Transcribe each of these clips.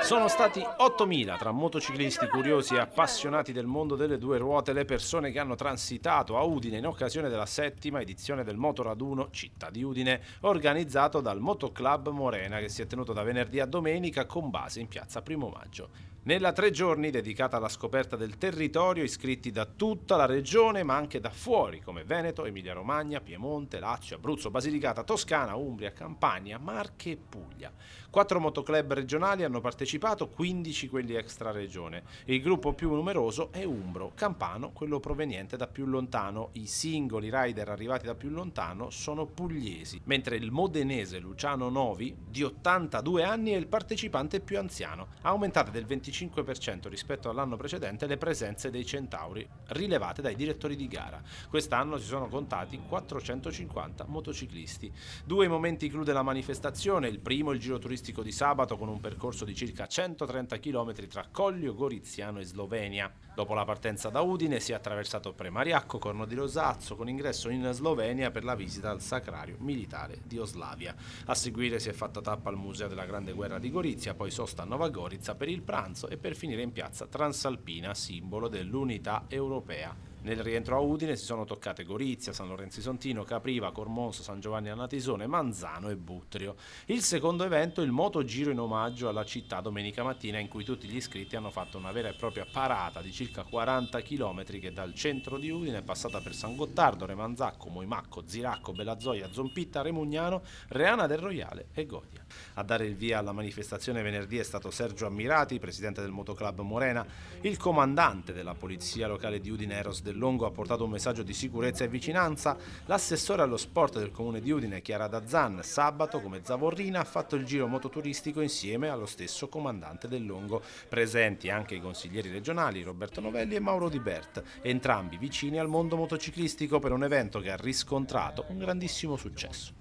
Sono stati 8.000 tra motociclisti curiosi e appassionati del mondo delle due ruote le persone che hanno transitato a Udine in occasione della 7ª edizione del Motoraduno Città di Udine, organizzato dal Motoclub Morena, che si è tenuto da venerdì a domenica con base in piazza Primo Maggio. Nella 3 giorni dedicata alla scoperta del territorio, iscritti da tutta la regione ma anche da fuori come Veneto, Emilia-Romagna, Piemonte, Lazio, Abruzzo, Basilicata, Toscana, Umbria, Campania, Marche e Puglia. 4 motoclub regionali hanno partecipato, 15 quelli extraregione. Il gruppo più numeroso è umbro, campano, quello proveniente da più lontano. I singoli rider arrivati da più lontano sono pugliesi, mentre il modenese Luciano Novi, di 82 anni, è il partecipante più anziano. Aumentate del 25% rispetto all'anno precedente le presenze dei centauri rilevate dai direttori di gara. Quest'anno si sono contati 450 motociclisti. 2 momenti clou della manifestazione: il primo, il giro turistico di sabato con un percorso di circa 130 km tra Collio Goriziano e Slovenia. Dopo la partenza da Udine si è attraversato Premariacco, Corno di Rosazzo, con ingresso in Slovenia per la visita al Sacrario Militare di Oslavia. A seguire si è fatta tappa al Museo della Grande Guerra di Gorizia, poi sosta a Nova Gorica per il pranzo e per finire in piazza Transalpina, simbolo dell'unità europea. Nel rientro a Udine si sono toccate Gorizia, San Lorenzo Sontino, Capriva, Cormonso, San Giovanni a Natisone, Manzano e Buttrio. Il secondo evento, il Motogiro in omaggio alla città domenica mattina, in cui tutti gli iscritti hanno fatto una vera e propria parata di circa 40 km che dal centro di Udine è passata per San Gottardo, Remanzacco, Moimacco, Ziracco, Belazzoia, Zompitta, Remugnano, Reana del Roiale e Godia. A dare il via alla manifestazione venerdì è stato Sergio Ammirati, presidente del Motoclub Morena. Il comandante della polizia locale di Udine, Eros Del Longo, ha portato un messaggio di sicurezza e vicinanza. L'assessore allo sport del comune di Udine, Chiara Dazzan, sabato come Zavorrina ha fatto il giro mototuristico insieme allo stesso comandante Del Longo. Presenti anche i consiglieri regionali Roberto Novelli e Mauro Di Bert, entrambi vicini al mondo motociclistico, per un evento che ha riscontrato un grandissimo successo.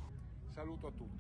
Saluto a tutti.